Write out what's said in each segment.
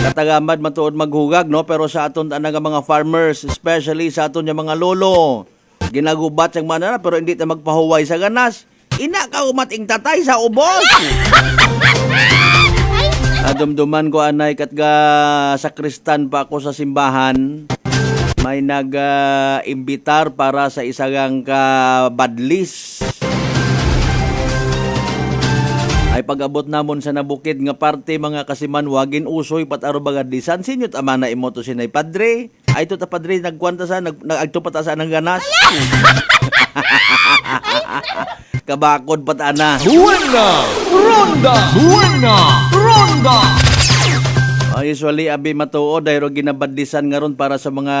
Katagamad matuod maghugag, no? Pero sa aton nga mga farmers, especially sa aton nga mga lolo, ginagubat sang manana pero hindi ta magpahuway sa ganas. Ina ka umating tatay sa ubos. Dumduman ko anay katga sakristan pa ako sa simbahan. May nag-imbitar para sa isagang kabadlis. Ay pag-abot namon sa nabukid nga parte mga kasiman wagin usoy pataro bagadisan sinyot amana imo to sinay padre. Ay to ta padre nagkwanta sa nagagto pata sa nang ganas. Kabakod patana. Buena Ronda! Buena Ronda! Usually abi matuod dahil ginabadlisan nga ron para sa mga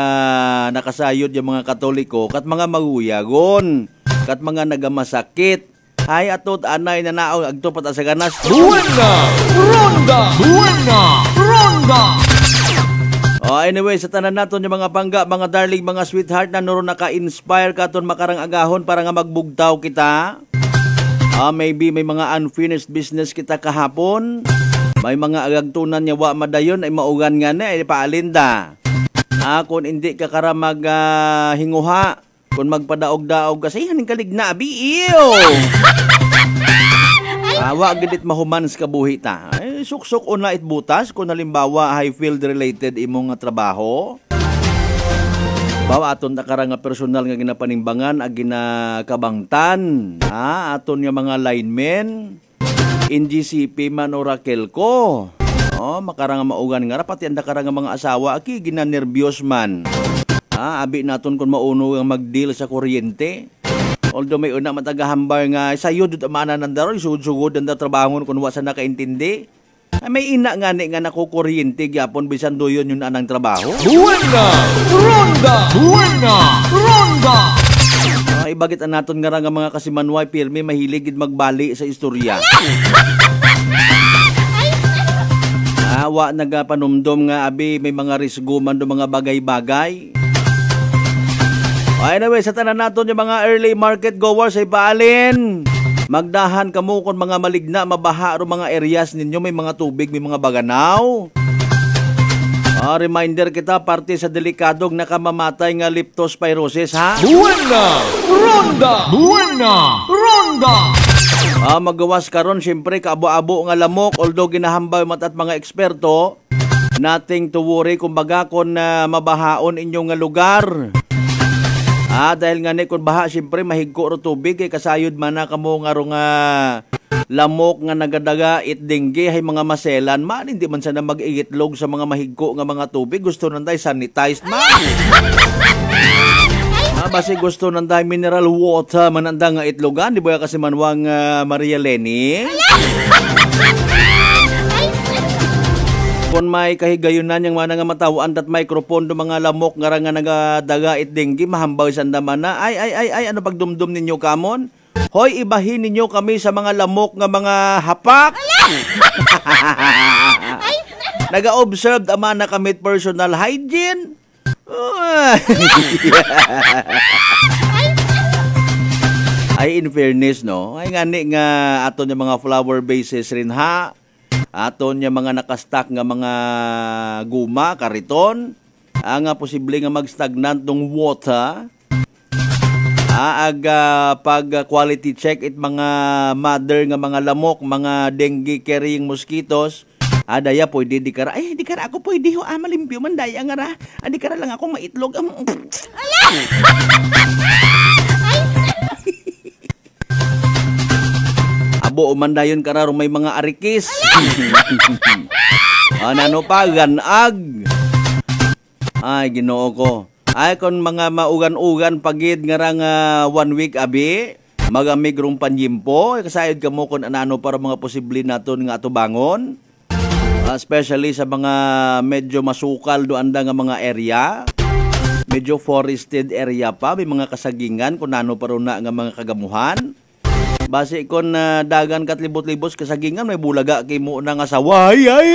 nakasayod yung mga Katoliko kat mga maguyagon kat mga nagamasakit. Hay atot anay na naaw agto pata sa ganas. Buena Ronda! Buena Ronda! Anyway, sa tanan naton yung mga pangga, mga darling, mga sweetheart na nuro naka-inspire ka ton makarang agahon para nga magbugtaw kita. Maybe may mga unfinished business kita kahapon. May mga agagtunan niya wa madayon ay maugan nga na ay paalinda. Kung hindi ka kara maghinguha, kung magpadaog-daog kasi haning kaligna biiyo. Wa gidit mahumans ka buhi ta. Ay suksok una itbutas kung halimbawa high field related imong trabaho. Bawa aton ta kara nga personal nga ginapanimbangan ag ginakabangtan. Aton nga mga linemen NGCP man o Raquelco. Makarang maugan nga pati anda karang mga asawa aki ginanerbyos man. Abi naton kung mauno ang mag-deal sa kuryente. Although may una matagahambar nga sayo dud amana nandaro isugod anda trabahon kun wa sa nakaintindi. Ay may ina nga ni nga nakukuryente gyapon bisan doyon yun anang trabaho. Buena Ronda! Buena Ronda! Ibagit ang naton nga mga kasimanway pirmi mahilig gid magbali sa istorya. Wa nagapanumdom nga abi may mga risgo man do mga bagay-bagay. Anyway, sa tanan naton yung mga early market goers ay baalin. Magdahan kamo kon mga maligna mabaha ro mga areas ninyo may mga tubig, may mga baganaw. Reminder kita parte sa delikadong nakamamatay nga leptospirosis ha. Buena Ronda! Buena Ronda! Magawas karon syempre kaabo-abo nga lamok although ginahambay matat mga eksperto. Nothing to worry kumbaga kon mabahaon inyong nga lugar. Dahil nga ni kung baha syempre mahigko ro tubig kay kasayod man na kamo nga ro nga lamok nga nagadaga it dengue hay mga maselan man hindi man sana mag-iitlog sa mga mahigko nga mga tubig gusto nanday sanitized man. Basi gusto nanday mineral water man anda nga itlogan di ba kasi manwang Maria Leni. Kung may kahigayunan yung mga nga matawaan at microphone do mga lamok nga nga nagadaga it dengue mahambaw sandaman na ay ano pagdumdum ninyo kamon? Hoy ibahin ninyo kami sa mga lamok nga mga hapak. Naga-observe ama na kami personal hygiene. Ay in fairness no, ay ngani nga aton yung mga flower bases rin ha. Aton yung mga nakastock nga mga guma, kariton, nga posible nga mag-stagnant ng water. Pag quality check it mga mother nga mga lamok, mga dengue carrying mosquitoes. Daya pwede di kara. Ay di kara ako pwede ho malimpyo man daya nga ra. Di kara lang ako maitlog. Abo umandayon kararo may mga arikis. Nano pa ganag. Ay Ginoo ko. Ay kon mga maugan-ugan pagid nga 1 week abi magamig rong panjimpo kasayod kamo kon anano para mga posible naton nga atubangon. Especially sa mga medyo masukal do anda nga mga area. Medyo forested area pa may mga kasagingan kun ano pa ron na nga mga kagamuhan. Base kon dagan kat libot-libos kasagingan may bulaga kay mo na nga saway ay.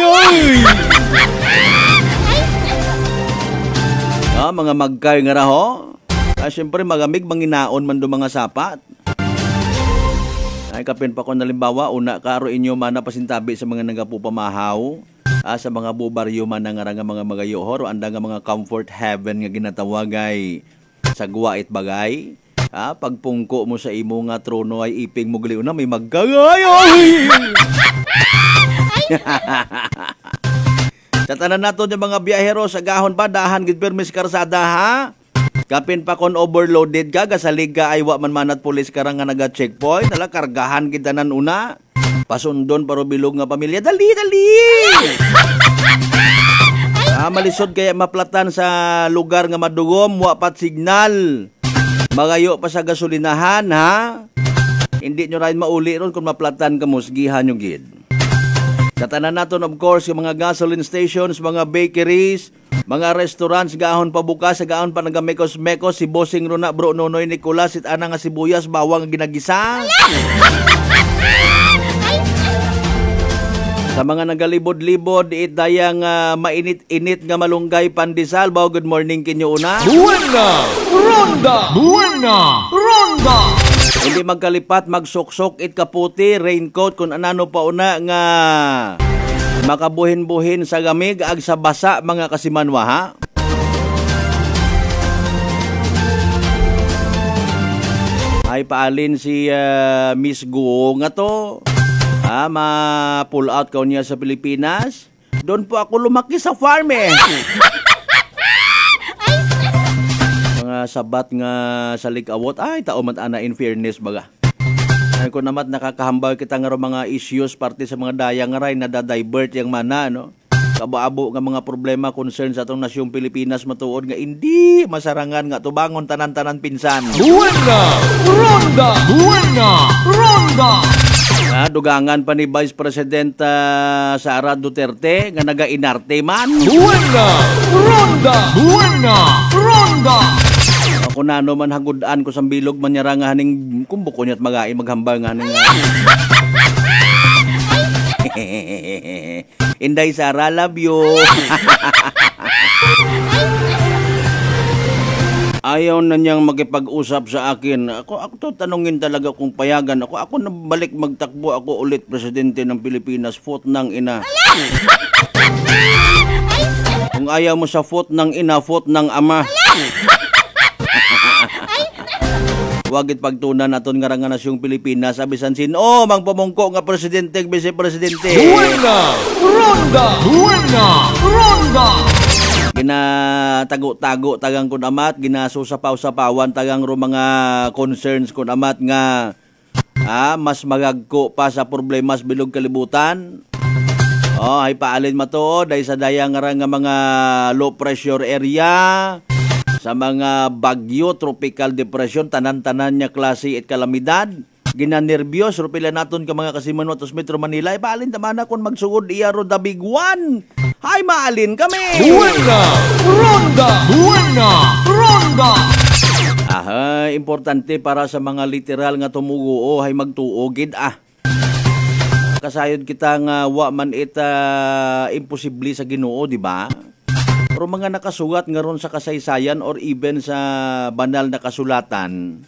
Mga magkay nga raho. Siyempre magamig manginaon man do mga sapat. Ay kapin pa ko nalimbawa una karo inyo man pasintabi sa mga nagapupamahaw. Sa mga bubaryo man nga mga magayohor, anda nga mga comfort heaven nga ginatawagay sa guwait bagay. Pagpungko mo sa imo nga trono ay iping mo gali una may maggagay. Sa tanan nato yung mga biyahero sa gahon pa dahan gid permis karsada ha. Kapin pa kon overloaded ka gasalig ka ay wa man manat pulis karang nga naga checkpoint, ala kargahan kita nan una. Pasundon paro bilog nga pamilya, dali. Malisod kaya maplatan sa lugar nga madugom, wa pat signal. Magayo pa sa gasolinahan ha. Hindi nyo rin mauli ron kung maplatan ka musgihan yung gid. Sa tanan naton of course yung mga gasoline stations, mga bakeries, mga restaurants gahon pa bukas, gahon pa nagamekos-mekos si Bossing Rona, Bro Nonoy Nicolas, it ana nga sibuyas, bawang ginagisa. Sa mga nagalibod-libod, dayang mainit-init nga malunggay pandesal. Bao, good morning kinyo una. Buena Ronda! Buena Ronda! Hindi magkalipat, magsuksok, kaputi, raincoat, kung anano pa una nga makabuhin-buhin sa gamig, ag sa basa, mga kasimanwa, ha? Ay paalin si Miss Guo nga to. Ma-pull out ka niya sa Pilipinas. Doon po ako lumaki sa farm Mga sabat nga sa likawot. Ay, taomat ana in fairness baga. Ay ko namat nakakahambal kita nga mga issues parte sa mga dayang ray na da-divert yung mana, no? Kabo-abo nga mga problema concern sa atong nasyong Pilipinas matuod nga hindi masarangan nga tubangon tanan-tanan pinsan. Buena Ronda! Buena Ronda! Dugangan pa ni Vice President Sara Duterte nga naga-inarte man. Buena Ronda! Buena Ronda! Ako na man hagudan ko sa bilog man niya nga haning kumbuko niya't magain maghambal nga haning Inday Sara, love you. Ayaw na niyang makipag-usap sa akin. Ako to tanungin talaga kung payagan ako. Ako na balik magtakbo ako ulit presidente ng Pilipinas. Foot ng ina. Kung ayaw mo sa foot ng ina, foot ng ama. Wagit pagtunan naton nga nga nasyong Pilipinas. Abisan sino, magpamungko nga presidente, vice-presidente. Buena Ronda! Buena Ronda! Ginatago-tago tagang kun amat, ginasusapaw-sapawan tagang ro mga concerns kun amat nga mas magagko pa sa problemas bilog kalibutan. Ay paalin mato dahil sa dayang nga mga low pressure area, sa mga bagyo, tropical depression, tanan-tanan niya klase at kalamidad. Ginanervyos, rupila naton ka mga kasimanwa tos Metro Manila. Ay paalin tamana kung magsugod iya ro the big one. Hay maalin kami. Buena Ronda! Buena Ronda! Importante para sa mga literal nga tumuguo hay magtuogid kasayod kita nga wa man imposible sa Ginoo, di ba? Pero mga nakasugat nga ron sa kasaysayan or even sa banal na kasulatan,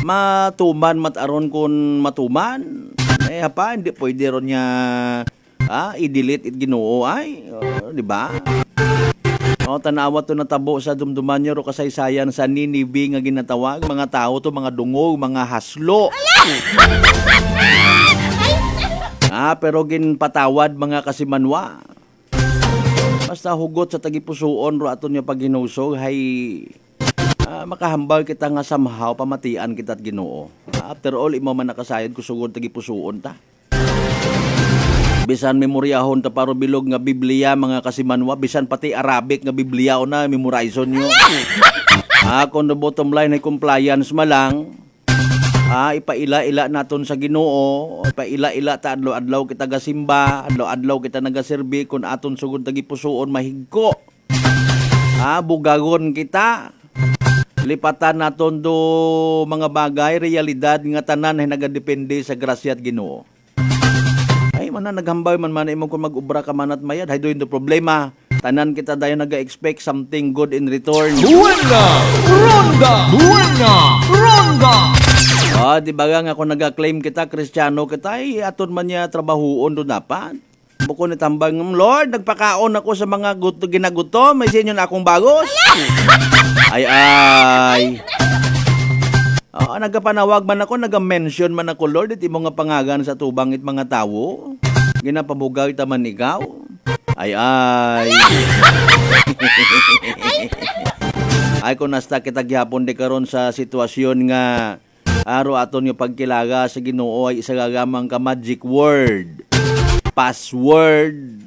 matuman mataron kun matuman. Hindi pwede ron niya i-delete it Ginoo di ba? Tanawa to natabo sa dumduman niyo ro kasaysayan sa Ninive nga ginatawag, mga tao to mga dungog, mga haslo. Pero ginpatawad mga kasimanwa. Basta hugot sa tagipusoon ro aton niya paghinusog hay makahambal kita nga somehow pamatian kita't Ginoo. After all imo man nakasayad kusugod tagipusoon ta. Bisan memoryahon ta paro bilog nga Biblia mga kasimanwa, bisan pati Arabic nga Biblia na memorizon nyo. Kung the bottom line ay compliance malang, ipaila-ila naton sa Ginoo, ipaila-ila ta adlaw-adlaw kita gasimba, adlaw-adlaw kita nagaserbi kun aton sugod tagipusoon mahigko. Bugagon kita. Lipatan naton do mga bagay, realidad nga tanan ay nagadepende sa grasya at Ginoo. Ay man naghambay man imo kung mag-ubra ka man at mayad, hay doon do problema. Tanan kita dayon naga-expect something good in return. Buena Ronda! Buena Ronda! Di ba nga kung nag-claim kita, Kristiyano kita, aton man niya trabahoon doon dapat. Buko ni tambang, Lord, nagpakaon ako sa mga ginagutom. May sinyo na akong bagos. Ay. Nagapanawag man ako, naga-mention man ako, Lord, iti mga pangagan sa tubang it mga tao. Ginapabugay taman ikaw. Ay. Ay, kung nasta kita gyapon di karon sa sitwasyon nga aro aton yung pagkilaga sa Ginoo ay isa gagamang ka magic word. Password.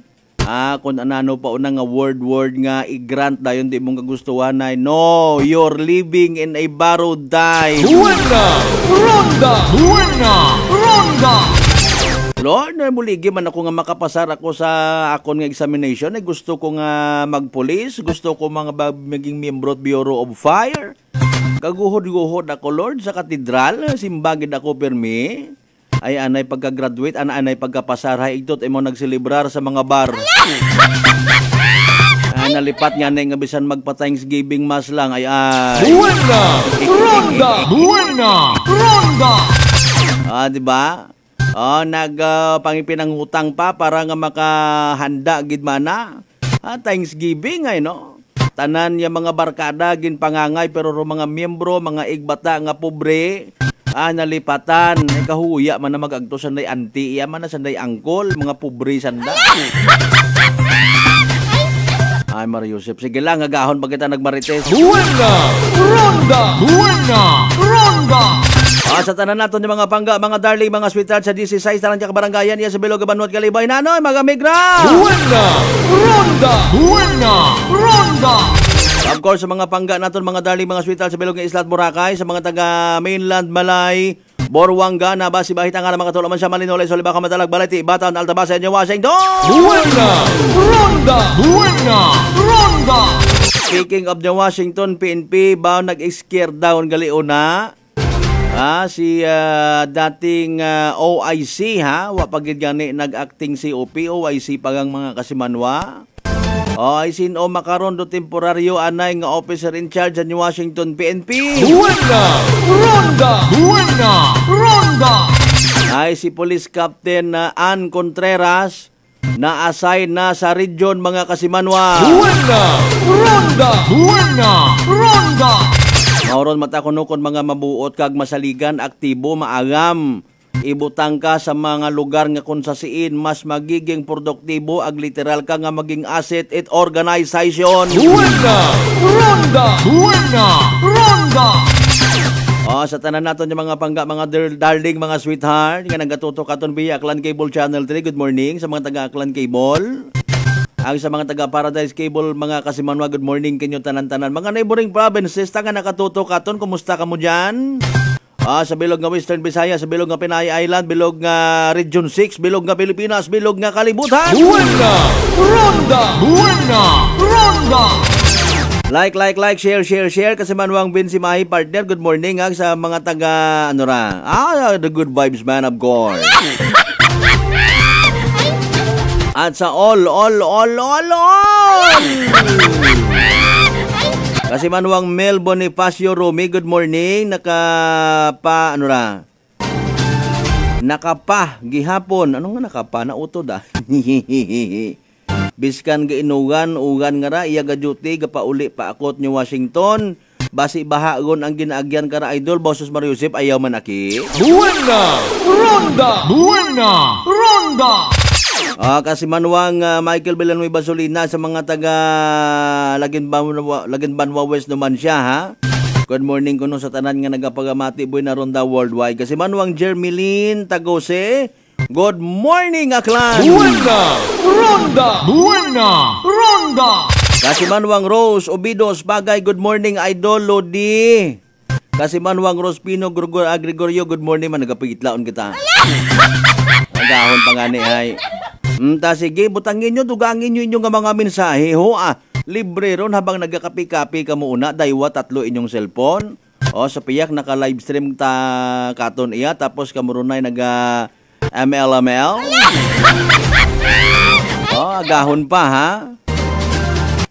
Kung ano pa una nga word nga i-grant dayon di mong kagustuhan ay no, you're living in a borrowed time. Buena ronda. Lord, muligi man ako nga makapasar ako sa akon nga examination. Ay gusto ko nga magpulis, gusto ko maging miyembro at Bureau of Fire. Kaguhod-guhod ako, Lord, sa katedral, simbagid ako permi. Ay anay pagka-graduate, anay pagkapasar, hay itot mo nagselebrar sa mga bar. Nalipat nga na nga bisan magpa-Thanksgiving mass lang, ay. Buena ronda. Diba? Pangipinanghutang pa para nga makahanda gid mana. Thanksgiving ay no. Tanan ya mga barkada gin pangangay pero mga miyembro, mga igbata nga pobre, nalipatan ay kahuya man na magagto sanday anti, iya man na sanday angkol, mga pobre sanda. Ay Mario Joseph, sige lang agahon pag kita nagmarites. Buena ronda. Sa tanan naton yung mga pangga, mga darling, mga sweetheart sa 16 tanan ka baranggayan iya sa Bilog Banwat Kalibay nanoy mga migra. Buena ronda. Of course, sa mga pangga naton mga darling, mga sweetheart sa Bilog ng Isla at Boracay, sa mga taga mainland Malay, Borwanga, Nabasi, Bahita nga na mga tulaman siya Malinolay, Solibaca, Matalag, Balati, Batan, Altabasa, New Washington. Buena ronda. Speaking of the Washington, PNP ba nag-scare down galiuna? Si dating OIC wapagid gani nag-acting si OIC pagang mga kasimanwa. Ay sino makaron do temporaryo anay nga officer in charge sa New Washington PNP. Buena ronda. Ay si Police Captain Ann Contreras na-assign na sa region mga kasimanwa. Buena ronda. Mauron matakunukon mga mabuot kag masaligan, aktibo, maagam. Ibutang ka sa mga lugar nga kung sa siin mas magiging produktibo ag literal ka nga maging asset at organization. Buena ronda. Sa tanan naton yung mga pangga, mga darling, mga sweetheart nga nagatutok aton via Aklan Cable Channel 3. Good morning sa mga taga Aklan Cable. Ang sa mga taga Paradise Cable, mga kasimanwa, good morning kinyo tanan-tanan. Mga neighboring provinces, taga nakatutok aton, kumusta ka mo dyan? Sa bilog nga Western Visayas, sa bilog nga Pinay Island, bilog nga Region 6, bilog nga Pilipinas, bilog nga Kalibutan. Buena ronda. Like, share, kasimanwang Vinci Mahi partner, good morning sa mga taga, the good vibes man of God. At sa all. Kasi manuang Mel Bonifacio Rumi, good morning. Nakapa gihapon. Anong nga nakapa? Nautod Biskan gainugan, ugan nga ra, iya gajuti, gapauli pa akot ni Washington. Basi bahagon ang ginaagyan ka ra idol, Boses Mario Joseph, ayaw man aki. Buena ronda. Kasi manuang Michael Villanueva Solina sa mga taga Laginbanwa West naman siya Good morning kuno sa tanan nga nagapagamati boy na ronda worldwide. Kasi manuang Jermilyn Tagose, good morning Aklan. Buena ronda. Kasi manuang Rose Obidos Bagay, good morning Idol Lodi. Kasi manuang Rose Pino Gregorio, good morning man nagapigitlaon kita. Nagahon pa ngani ay. Sige, butangin nyo, dugangin nyo inyong mga mensahe, libre ron habang nagkakapi-kapi ka muna, daywa 3 inyong cellphone. Sa piyak, naka-livestream katon iya, tapos kamurunay naga-MLML. Agahon pa,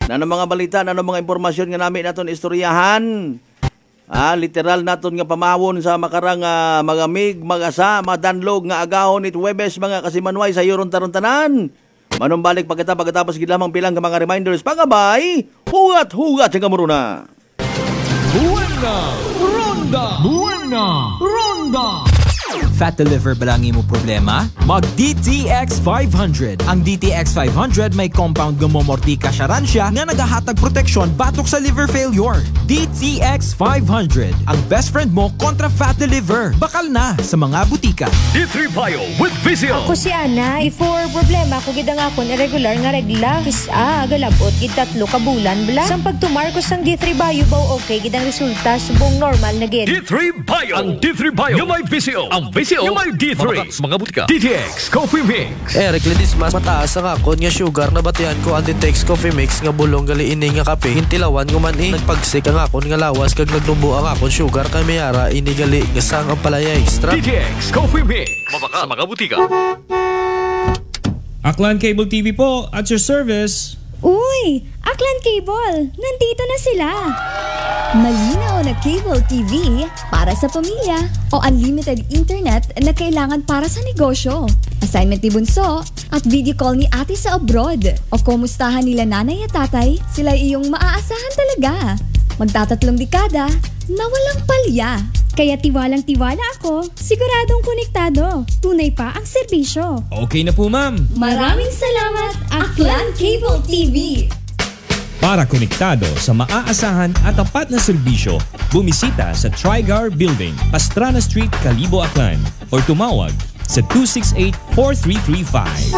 Nano mga balita, nano mga impormasyon nga namin naton istoryahan. Literal naton nga pamawon sa makarang magamig, magasa, madanlog nga agahon it Webes mga kasimanway sa yoron taron tanan. Manumbalik pagkatapos gilamang pilang ka mga reminders pangabay, hugat-hugat sa kamuruna. Buena Ronda! Buena Ronda! Fat to liver ba lang imo problema? Mag DTX 500. Ang DTX 500 may compound gumomorti kasyaransya nga nagahatag proteksyon batok sa liver failure. DTX 500. Ang best friend mo kontra fat to liver. Bakal na sa mga butika. D3 Bio with Vizio. Ako si Ana. Before problema ko gid nga akon irregular nga regla. Kisa agalabot gid 3 ka bulan bla. Sang pagtumarkos sang D3 Bio baw okay gid ang resulta subong normal na gid. D3 Bio. Ang D3 Bio yung may Vizio. Ang Vizio yung may D3. Mga butika. DTX Coffee Mix. Eric Lidis mas mataas ang akon nga sugar na batihan ko ang DTX Coffee Mix nga bulong gali ini nga kape. Hintilawan ko man nagpagsik ang akon nga lawas kag nagdumbo ang akon sugar kay mayara ini gali nga sang ang palaya extra. DTX Coffee Mix. Mabaka mga butika. Aklan Cable TV po at your service. Uy! Aklan Cable! Nandito na sila! Malinaw na cable TV para sa pamilya o unlimited internet na kailangan para sa negosyo. Assignment ni Bunso at video call ni ate sa abroad o kumustahan nila nanay at tatay, sila iyong maaasahan talaga. Magtatatlong dekada na walang palya. Kaya tiwalang-tiwala ako, siguradong konektado. Tunay pa ang serbisyo. Okay na po ma'am. Maraming salamat, Aklan Cable TV! Para konektado sa maaasahan at tapat na serbisyo, bumisita sa Trigar Building, Pastrana Street, Calibo, Aklan or tumawag sa 268-4335.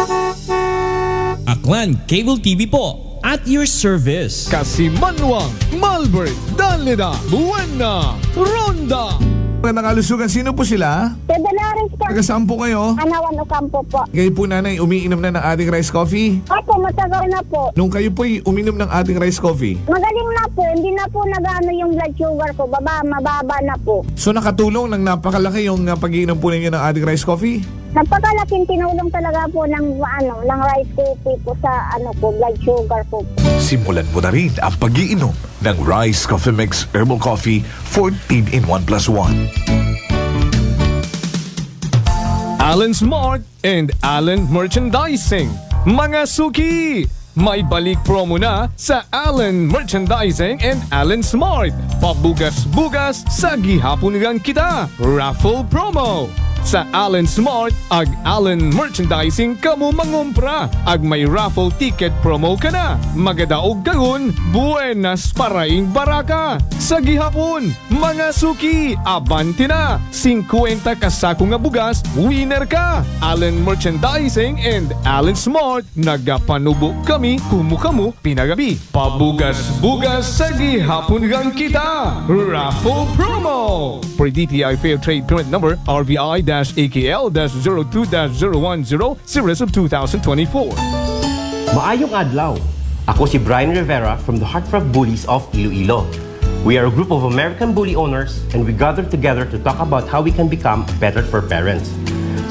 Aklan Cable TV po at your service. Kasimanwang, Malbert, Danlida, Buena Ronda! Magandang kalusugan. Sino po sila? Dalaris po. Taga saan po kayo? Anawan Ocampo po. Kayo po nanay, umiinom na ng ating rice coffee? Opo, matagal na po. Nung kayo po'y uminom ng ating rice coffee? Magaling na po. Hindi na po nagano yung blood sugar ko. Mababa na po. So nakatulong ng napakalaki yung pag-iinom po ninyo ng ating rice coffee? Napakalaking tinulong talaga po ng rice coffee po sa blood sugar po. Simulan mo na rin ang pag-iinom ng Rice Coffee Mix Herbal Coffee 14 in 1 plus 1. Allen Smart and Allen Merchandising. Mga suki! May balik promo na sa Allen Merchandising and Allen Smart. Pabugas-bugas sa gihapon nilang kita. Raffle promo. Sa Allen Smart ag Allen Merchandising kamo mangumpra ag may raffle ticket promo ka na. Magadaog karon, buenas paraing baraka. Sa gihapon, mga suki, abante na. 50 kasako nga bugas, winner ka. Allen Merchandising and Allen Smart, nagapanubo kami kumukamu pinagabi. Pabugas-bugas sa gihapon gang kita. Raffle promo. For DTI Fair Trade Permit Number RBI-AKL-02-0100 Series of 2024. Maayong adlaw. Ako si Brian Rivera from the Heartfelt Bullies of Iloilo. We are a group of American bully owners and we gather together to talk about how we can become better for parents.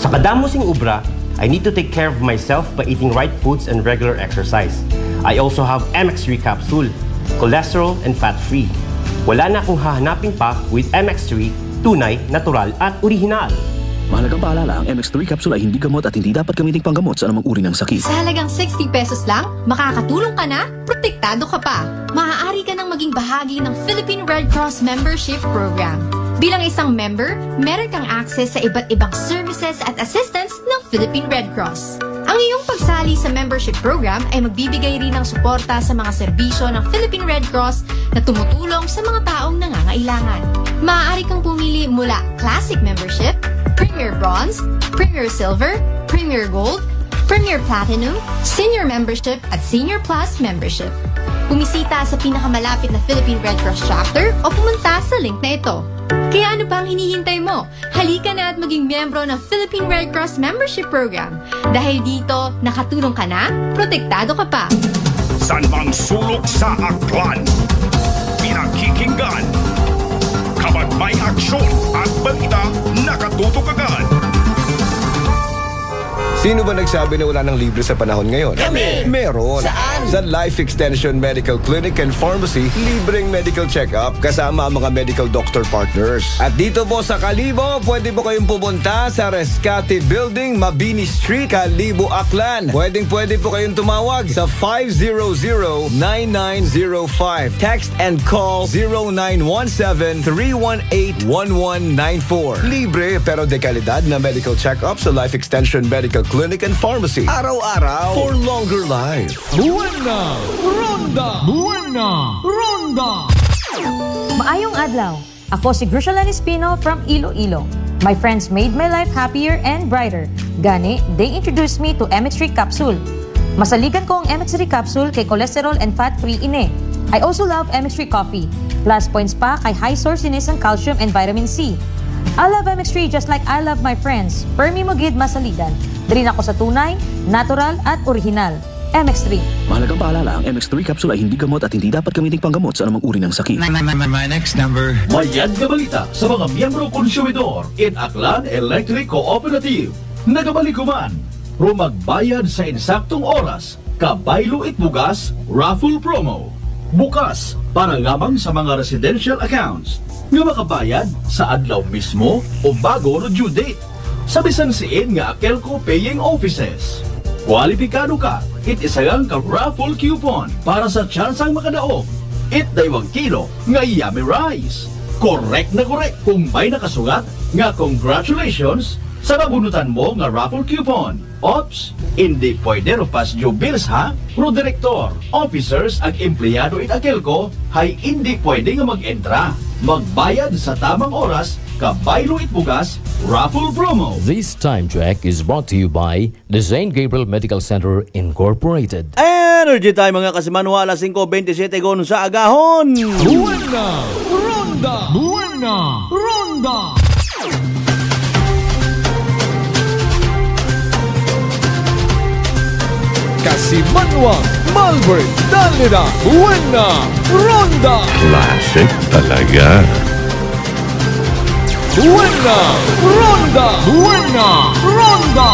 Sa kadamosing ubra, I need to take care of myself by eating right foods and regular exercise. I also have MX3 capsule, cholesterol and fat-free. Wala na akong hahanapin pa with MX3, tunay, natural at orihinal. Mahalagang paalala, ang MX3 capsule ay hindi gamot at hindi dapat gamiting panggamot sa anumang uri ng sakit. Sa halagang 60 pesos lang, makakatulong ka na, protektado ka pa. Maaari ka nang maging bahagi ng Philippine Red Cross Membership Program. Bilang isang member, meron kang access sa iba't ibang services at assistance ng Philippine Red Cross. Ang iyong pagsali sa membership program ay magbibigay rin ng suporta sa mga serbisyo ng Philippine Red Cross na tumutulong sa mga taong nangangailangan. Maaari kang pumili mula Classic Membership, Premier Bronze, Premier Silver, Premier Gold, Premier Platinum, Senior Membership at Senior Plus Membership. Bumisita sa pinakamalapit na Philippine Red Cross chapter o pumunta sa link na ito. Kaya ano pa ang hinihintay mo? Halika na at maging miyembro ng Philippine Red Cross Membership Program. Dahil dito, nakatulong ka na, protektado ka pa. San bang sulok sa Aklan? Pinakikinggan. Kapag may aksyon at balita, nakatutok agad. Sino ba nagsabi na wala nang libre sa panahon ngayon? Kami! Meron! Saan? Sa Life Extension Medical Clinic and Pharmacy, libreng medical check-up kasama ang mga medical doctor partners. At dito po sa Kalibo, pwede po kayong pumunta sa Rescate Building, Mabini Street, Kalibo, Aklan. Pwede po kayong tumawag sa 500-9905. Text and call 0917-318-1194. Libre pero de kalidad na medical check-up sa Life Extension Medical Clinic and Pharmacy. Araw-araw for longer life. Buena! Ronda! Buena! Ronda! Maayong adlaw. Ako si Grushalan Espino from Iloilo. My friends made my life happier and brighter. Gani, they introduced me to MX3 capsule. Masaligan ko ang MX3 capsule kay cholesterol and fat-free ine. I also love MX3 coffee. Plus points pa kay high source din isang calcium and vitamin C. I love MX3 just like I love my friends. Permi mo gid masaligan. Diri ako sa tunay, natural at original. MX3. Mahalagang paalala, ang MX3 capsule ay hindi gamot at hindi dapat gamiting panggamot sa anumang uri ng sakit. My next number. Mayad ka balita sa mga miyembro konsumidor in Aklan Electric Cooperative. Nagabalik man, magbayad sa insaktong oras, kabaylo itbugas, raffle promo. Bukas, para lamang sa mga residential accounts nga makabayad sa adlaw mismo o bago ro due date sa bisan siin nga Akelco paying offices. Kwalipikado ka, itisagang ka raffle coupon para sa tsansang makadaog. Daywang kilo nga yummy rice. Correct na correct kung may nakasugat nga congratulations sa nabunutan mo nga raffle coupon. Ops, hindi pwede ro pas due bills ha? Pro direktor, officers ag empleyado it Akelco hay hindi pwede nga mag-entra. Magbayad sa tamang oras, kabaylo itbugas, raffle promo. This time check is brought to you by the St. Gabriel Medical Center Incorporated. Energy time mga kasimanwa, alas 5:27 gon sa agahon. Buena! Ronda! Buena! Ronda! Kasimanwa, Malbert, Dalira, Buena! Ronda! Classic talaga. Buena! Ronda! Buena! Ronda!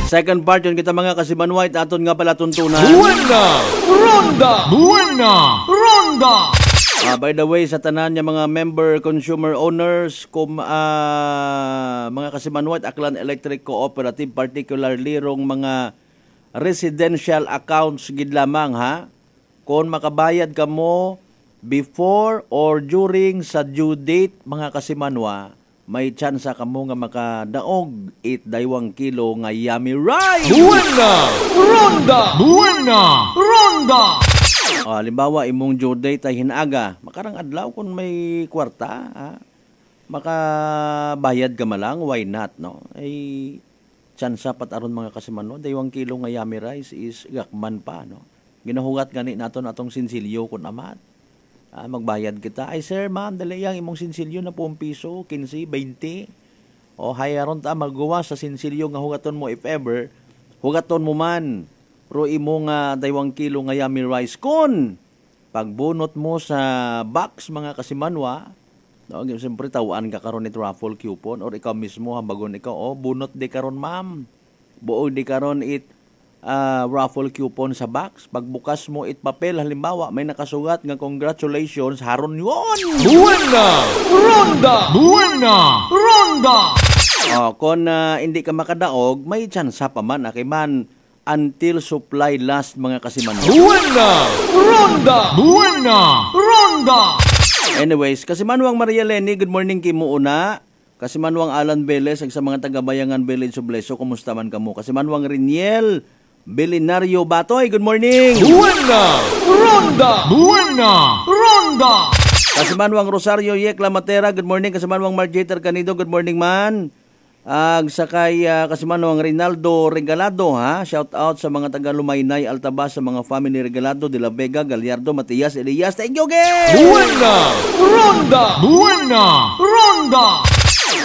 Second part yun kita mga kasimanwa, aton nga pala tuntunan. Buena! Ronda! Buena! Ronda! By the way, sa tanan niya mga member consumer owners, mga kasimanwat, Aklan Electric Cooperative, particularly rong mga residential accounts gid lamang ha. Kung makabayad ka mo before or during sa due date, mga kasimanwa, may tsansa ka mo nga makadaog 8 kilo nga yummy rice. Buena! Ronda! Buena! Ronda! Halimbawa, imong due date ay hinaga. Makarang adlaw kung may kwarta, makabayad ka malang, why not, no? Ay, tsansa pat aron mga kasimanwa, 2 kilo nga yummy rice is gakman pa, no? Ginahugat gani naton atong sinsilyo kun amat. Magbayad kita. Ay sir, ma'am, dali yang imong sinsilyo na 1 piso, 15, 20. O hayaron ta magawa sa sinsilyo nga hugaton mo if ever, hugaton mo man. Pero imong 2 kilo nga yummy rice kun pagbunot mo sa box mga kasimanwa, no, siyempre tawaan ka karon it raffle coupon or ikaw mismo hambagon ikaw, bunot di karon ma'am. Buo di karon it raffle coupon sa box. Pagbukas mo it papel, halimbawa may nakasugat nga congratulations, haron yun. Buena! Ronda! Buena! Ronda! Kung hindi ka makadaog, may tsansa pa man kay man until supply last mga kasimanwa. Buena! Ronda! Buena! Ronda! Anyways, kasimanwang Maria Lenny, good morning kimo una. Kasimanwang Alan Velez ag sa mga taga-Bayangan Village of Bleso, kumusta man kamo? Kasimanwang Riniel Belinario Batoy, good morning. Buena! Ronda! Buena! Ronda! Kasimanwang Rosario Yekla Matera, good morning. Kasimanwang Marjeter Canido, good morning man. Sakay kasimanwang Rinaldo Regalado ha. Shout out sa mga taga Lumaynay, Altabas, sa mga family Regalado, De La Vega, Gallardo, Matias, Elias. Thank you again. Buena! Ronda! Buena! Ronda!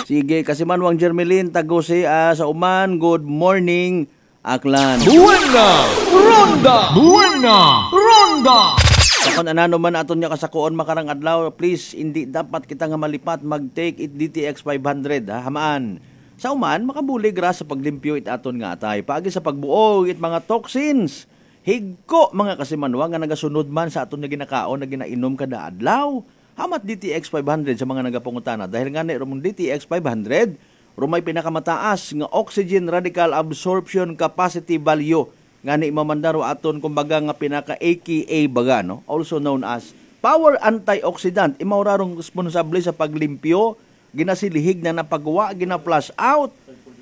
Sige, kasimanwang Jermelin Tagose sa Uman, good morning Aklan. Buena! Ronda! Buena! Ronda! Sa kung anano man aton niya kasakuon makarang adlaw, please, hindi dapat kita nga malipat mag-take it DTX 500, ha? Hamaan. Sa uman, makabulig ra sa paglimpyo it aton nga atay. Paagi sa pagbuog it mga toxins. Higko mga kasimanwa nga nagasunod man sa aton nga ginakaon na ginainom kada adlaw. Hamat DTX 500 sa mga nagapungutana. Dahil nga ni rumong DTX 500, rumay pinakamataas nga oxygen radical absorption capacity value nga ni mamandaro aton kumbaga nga pinaka AKA baga, no? Also known as power antioxidant. Imaurarong responsable sa paglimpyo, ginasilihig na napagawa, gina-flush out.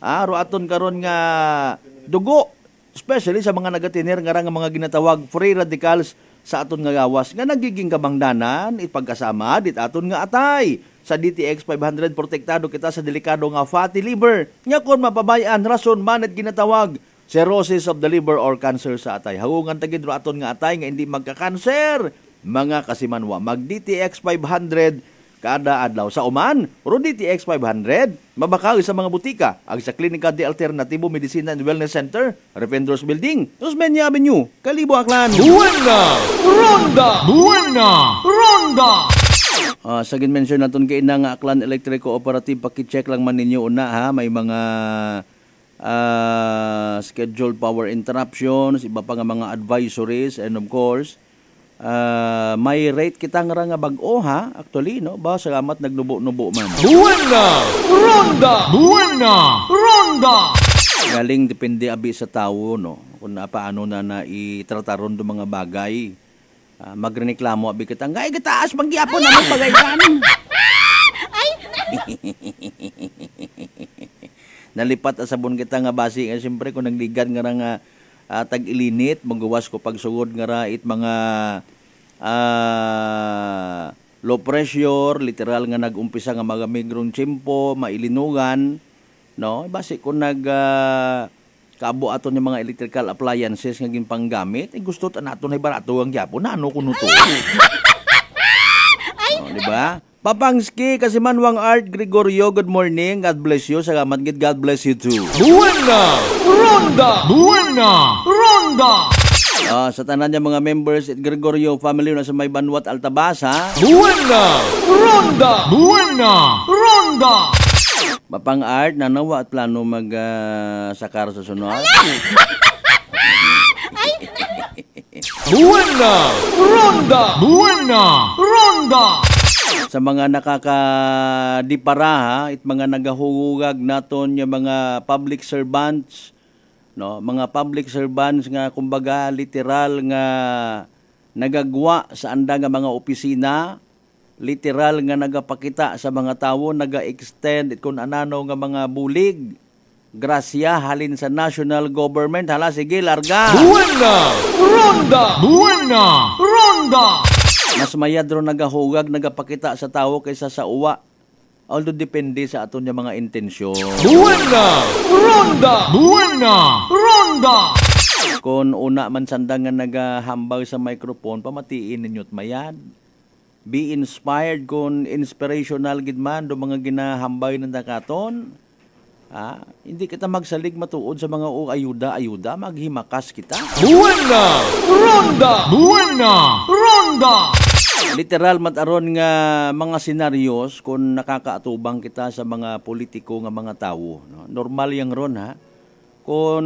Ro aton karon nga dugo, especially sa mga nagatiner nga mga ginatawag free radicals sa aton nga gawas nga nagiging kabangdanan ipagkasama dit aton nga atay. Sa DTX 500 protektado kita sa delikado nga fatty liver. Nya kon mapabayaan rason man at ginatawag cirrhosis of the liver or cancer sa atay. Hagungan tagid ro aton nga atay nga hindi magka-cancer. Mga kasimanwa, mag DTX 500 kada adlaw. Sa uman, ro DTX 500 mabakaw sa mga butika, ag sa Klinika de Alternatibo Medicina and Wellness Center, Rependros Building, Osmeña Avenue, Kalibo, Aklan. Buena! Ronda! Buena! Ronda! Sa gin-mention natin kay na nga Aklan Electric Cooperative, paki-check lang man ninyo una ha, may mga scheduled power interruptions, iba pa nga mga advisories, and of course, may rate kita nga bag-o ha, actually, no? Ba, salamat nagnubo-nubo man. Buena! Ronda! Buena! Ronda! Galing depende abi sa tao, no? Kung paano na itrataron do mga bagay. Magreklamo abi kita, ngay gitaas magyapon na mo bagaygan. Nalipat asabon kita nga basi nga siyempre kung nagligan nga tag-ilinit, magawas ko pagsugod nga ra it mga low pressure, literal nga nag-umpisa nga mga migrong tiyempo, mailinugan, no? Basi kung kabo aton yung mga electrical appliances nga ginpanggamit, gusto ta naton ay barato ang gyapon nano kuno to. Di ba? Papangski kasi Manwang Art Gregorio, good morning. God bless you. Salamat gid. God bless you too. Buena! Ronda! Buena! Ronda! Sa tanan niya mga members at Gregorio family na sa may Banwat Altabasa. Buena! Ronda! Buena! Ronda! Mapang Art, nanawa at plano sakar sa sunod. Buena! Ronda! Buena! Ronda! Sa mga nakakadipara ha, it mga nagahugag naton yung mga public servants, no? Mga public servants nga kumbaga literal nga nagagwa sa anda nga mga opisina, literal nga nagapakita sa mga tawo, naga-extend kung anano nga mga bulig, grasya halin sa national government. Hala, sige, larga! Buena! Ronda! Buena! Ronda! Mas mayadro nagahugag, nagapakita sa tawo kaysa sa uwa. Although depende sa aton yung mga intensyon. Buena! Ronda! Buena! Ronda! Kung una man sandang nga nagahambag sa microphone, pamatiin ninyo't mayad. Be inspired kung inspirational gid man do mga ginahambay ng dakaton. Hindi kita magsalig matuod sa mga ayuda, maghimakas kita. Buena! Ronda! Buena! Ronda! Literal mataron nga mga senaryos kung nakakaatubang kita sa mga politiko nga mga tawo. No? Normal yang ron ha. Kung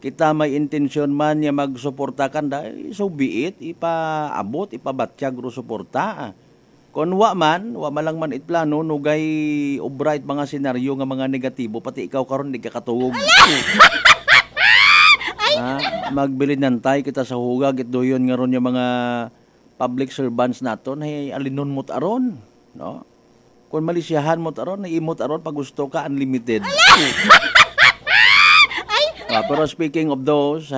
kita may intensyon man nga magsuporta kanda, so be it, ipaabot, ipabatsyag ro suporta. Kung wa lang man itplano, nugay obright mga senaryo nga mga negatibo, pati ikaw karon di ka katuog. Magbilin nantay kita sa hugag, ito yun nga ron yung mga public servants naton, hey, alinon mo't aron. No? Kung malisyahan mo't aron, naimot aron, pag gusto ka, unlimited. Pero speaking of those,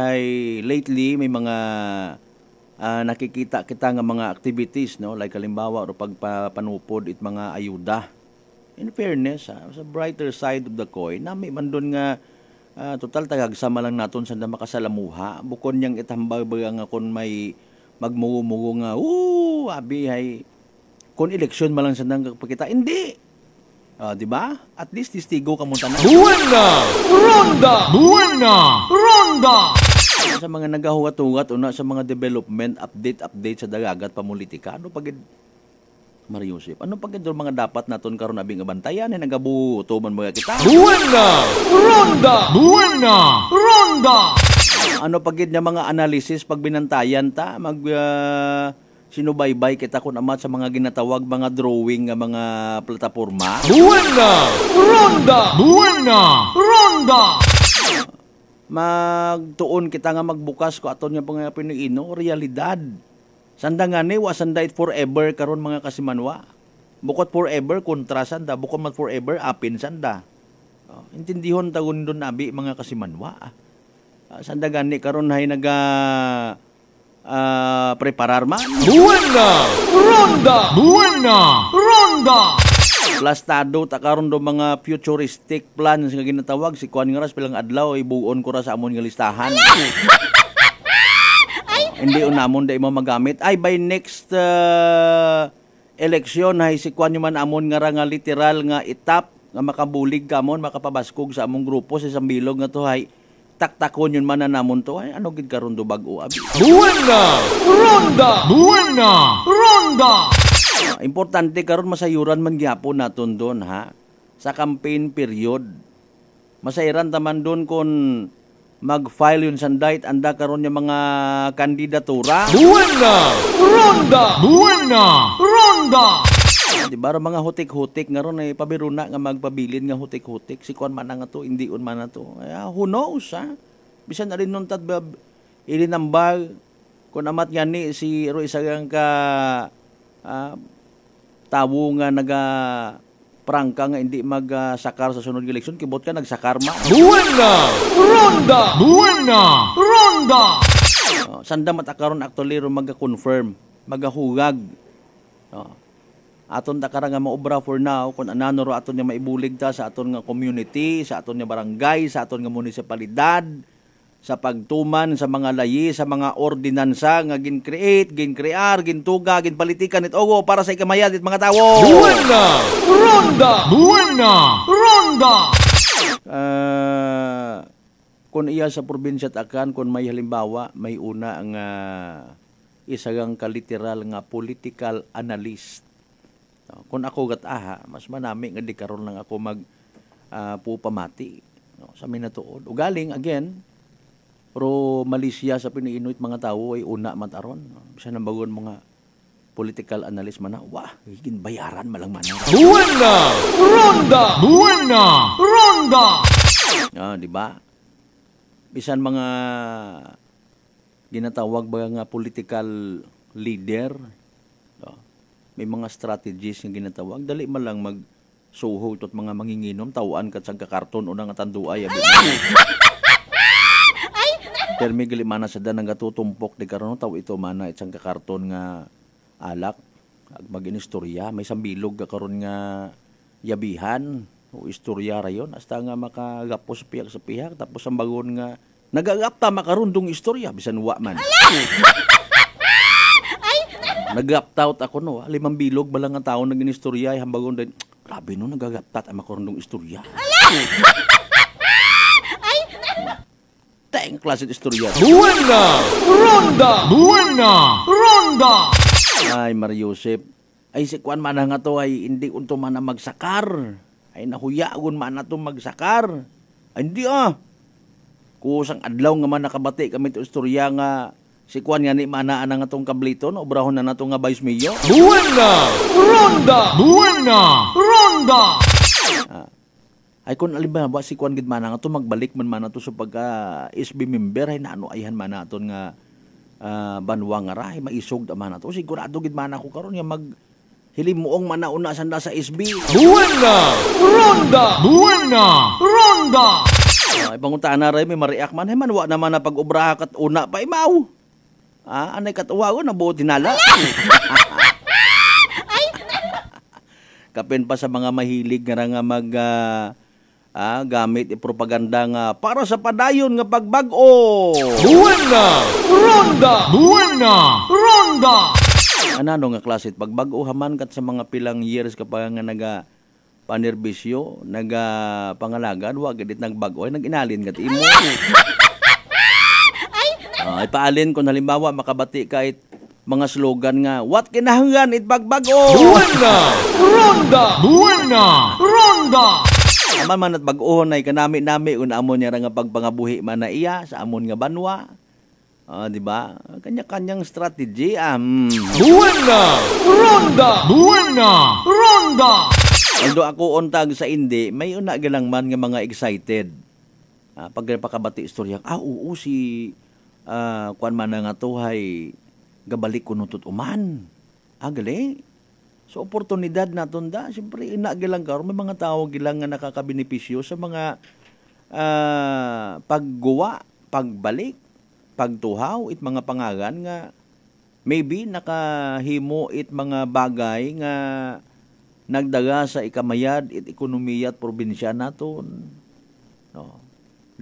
lately may mga nakikita kita nga mga activities, no? Like halimbawa, o pagpanupod it mga ayuda. In fairness, sa brighter side of the coin, nami man doon nga total tagagsama lang naton sa makasalamuha. Bukod niyang itambag nga kung may magmugo-mugo nga, abi hay, kung eleksyon malang sa nang pagkita, hindi. Di ba? At least tistigo ka mo tanan. Buena! Ronda! Buena! Ronda! Sa mga nagahugat-hugat una sa mga development update sa dagagat pamulitika, ano pagid Mariusip, ano pagid mga dapat naton karon abing abantayan ay nagabuto man mga kita. Buena ronda. Ano pagid nga mga analysis pag binantayan ta sinubaybay kita kun amat sa mga ginatawag mga drawing nga mga plataporma. Buena ronda. Magtuon kita nga magbukas ko aton nga mga piniino realidad. Sanda nga ni wasanda it forever karon mga kasimanwa. Bukod forever kontra sanda, bukod mat forever apin sanda. Intindihon tagon don abi mga kasimanwa. Sanda gani karon hay naga preparar man. Buena ronda. Plastado ta karon do mga futuristic plans nga ginatawag si kuan nga ras pilang adlaw ay buon ko ra sa amon nga listahan. Hindi unamon da imo magamit ay by next election hay si kuan man amon nga ra nga literal nga itap nga makabulig kamon makapabaskog sa among grupo sa isang bilog nga to hay taktakon yun man na namon to ay ano gid karon do bag-o abi. Buena ronda. Importante karon masayuran man gyapon naton don ha sa campaign period. Masayran taman don kon mag-file yun sandait anda karon yung mga kandidatura. Buena ronda. Di ba mga hutik-hutik nga ron ay pabiro na nga magpabilin nga hutik-hutik si kuan man nga to hindi un man na to. Who knows ha? Bisan na rin nun tad ilinambag kun amat nga ni si Roy Isagang ka tawo nga naga prangka nga hindi magsakar sa sunod nga eleksyon kibot ka nagsakar ma. Buena ronda. Sanda matakaron actually ro maga-confirm, magahugag. Aton ta kara nga maobra for now kun anano ro aton nga maibulig ta sa aton nga community, sa aton nga barangay, sa aton nga munisipalidad, sa pagtuman sa mga layi, sa mga ordinansa nga gin-create, gin-crear, gintuga, ginpolitikan itogo para sa ikamayad it mga tawo. Buena ronda. Kung iya sa probinsya takan kung may halimbawa may una ang isagang kaliteral nga political analyst. Kung ako gataha, mas manami nga di karon lang ako pupamati sa minatuod. Ugaling again, pero Malaysia sa piniinuit mga tao ay una mataron. Bisa nang bagon mga political analyst man na, wah, higin bayaran malang man. Buena ronda. Di ba? Bisan mga ginatawag ba nga political leader, may mga strategies nga ginatawag, dali man lang magsuho tot mga manginginom, tawaan kat sa kakarton o nga tanduay. Pero may galimana sa dan nga tutumpok di karon taw ito mana itsang kakarton nga alak mag-inistorya may sambilog ka karon nga yabihan o istorya rayon hasta nga makagapos piyak sa piyak tapos ang bagon nga nagagapta makarundong istorya bisan wa man. Nagaptout ako no, 5 bilog balang nga tawo nag-inistorya hambagon din. Grabe no nagagaptat ang makarundong istorya. Teng klase istorya. Buena ronda. Ay Mariusip, ay si kuan man nga to ay hindi unto man na magsakar. Ay nahuyagon man na to magsakar. Ay hindi kusang adlaw nga man nakabati kami to istorya nga si kuan nga ni manaan nga tong kabliton obrahon na nato nga 20 milyon. Buena ronda. Ay kung alimbawa si kuan gid man nga to magbalik man to sa pagka SB member ay naano ayhan man naton nga banwa nga rahay maisog ta man to sigurado gid man ako karon nga mag hilimuong man una sanda sa SB. Buena ronda. Ay panguntaan na ray may mariak man hay man wa naman na pag-obraha kat una pa imaw. Anay katuwa ko na buo tinala. Kapin pa sa mga mahilig nga mag gamit propaganda nga para sa padayon nga pagbag-o. Buena ronda. Ano nga klase pagbag-o haman kat sa mga pilang years kapag nga naga panerbisyo, naga pangalagan, wa gadit nagbag-o, ay nag-inalin kat imo. Ipaalin kung halimbawa makabati kahit mga slogan nga, what kinahanglan itbagbago? Buena! Ronda! Buena! Ronda! Aman man at bag-ohon ay kanami-nami kung amon niya nga pagpangabuhi man na iya sa amon nga banwa. Di ba? Kanya-kanyang strategy. Buena! Ronda! Buena! Ronda! Although ako untag sa hindi, may una galang man nga mga excited. Pag pakabati istorya, oo si kuan man nga tuhay gabalik ko nutot uman. Gali. So, oportunidad na tunda. Siyempre, inagalang ka. May mga tao gilang nga nakakabenepisyo sa mga pagguwa, pagbalik, pagtuhaw, it mga pangagan nga maybe nakahimo it mga bagay nga nagdaga sa ikamayad it ekonomiya at probinsya naton. No.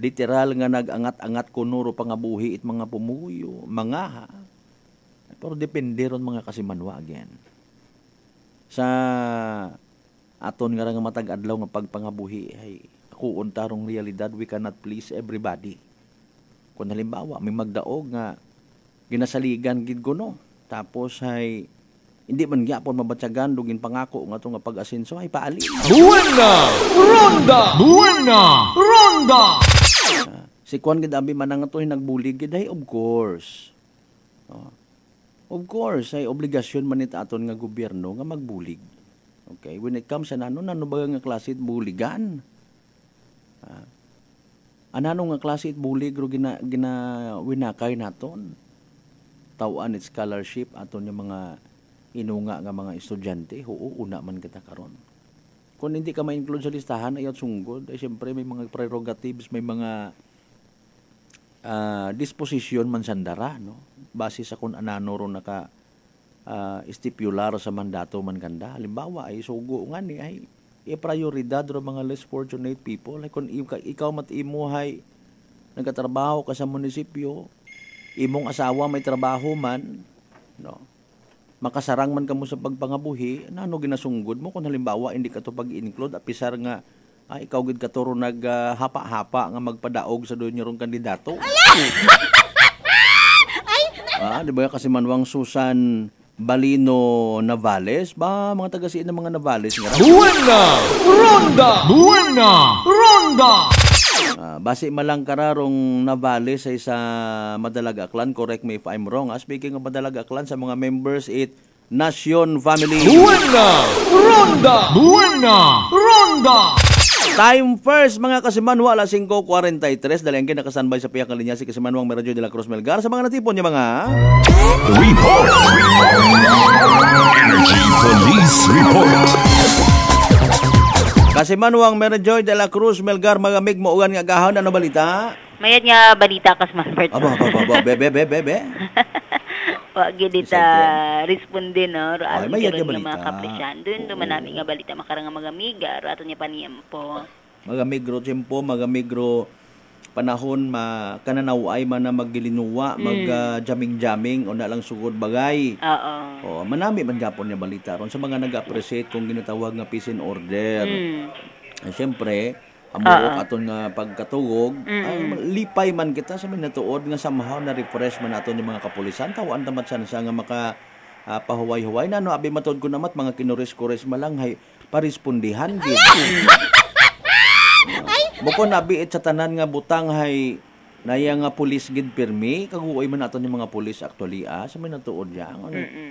Literal nga nag-angat-angat kunuro pangabuhi it mga pumuyo, mga pero depende ron mga kasimanwa again. Sa aton nga matag-adlaw nga pagpangabuhi ay ako untarong realidad, we cannot please everybody. Kung halimbawa may magdaog nga ginasaligan gid kuno tapos ay hindi man gyapon mabatyagan dugin pangako nga to nga pag-asenso ay paali. Buena! Ronda! Buena! Ronda! Si Kwan gid abi man nga to nagbulig gid ay of course. Of course, ay obligasyon man ita aton nga gobyerno nga magbulig. Okay, when it comes sa nano ba nga klase it buligan? Anano nga klase it bulig ro winakay naton? Tawan it scholarship aton yung mga inunga nga mga estudyante, una man kita karon. Kung hindi ka ma-include sa listahan ay sunggod, ay siyempre may mga prerogatives, may mga disposisyon man sandara, no? Base sa kung anano ron naka stipular sa mandato man kanda. Halimbawa ay sugo nga ni ay prioridad ro mga less fortunate people. Like kung ikaw matimuhay nagatrabaho ka sa munisipyo, imong asawa may trabaho man, no? Makasarang man kamo sa pagpangabuhi, ano ginasunggod mo kung halimbawa hindi ka to pag-include apisar nga ikaw gid katuro hapa-hapa nga magpadaog sa doon nyorong kandidato. Di ba kasi manwang Susan Balino Navales ba mga taga-siin ng mga Navales nga. Buena! Ronda! Buena! Ronda! Base malang kararong Navales ay sa Madalag Aklan, correct me if I'm wrong. Speaking of Madalag Aklan, sa mga members it Nation Family. Buena! Ronda! Buena! Ronda! Time first mga kasimanwa, alas 5:43. Dali ang kinakasanbay sa piyakang linya si Kasimanwang Meradyo de la Cruz Melgar. Sa mga natipon niya mga Report! Energy Police Report! Kasimanwang Meradyo de la Cruz Melgar, magamig mo ugan nga gahon. Ano balita? Mayad nga balita Kasmanbert. Bebe. Wag dita responde no ay mayad nga balita mga kapresyan dun manami nga balita makarang nga magamig ato niya paniyempo magamigro tempo magamigro panahon kananaway man na maggilinuwa jaming o na lang sugod bagay manami man gapon niya balita ron sa mga nag-appreciate kung ginatawag nga peace and order siyempre amo aton nga pagkatugog lipay man kita sa minatuod nga somehow na refresh man aton yung mga kapulisan tawaan tamat siya nga maka pahuway-huway na no abi matod ko namat mga kinores-kores malang hay parespondihan gid bukod nabi sa tanan nga butang hay naya nga pulis gid pirmi kaguoy man aton yung mga pulis actually sa minatuod ya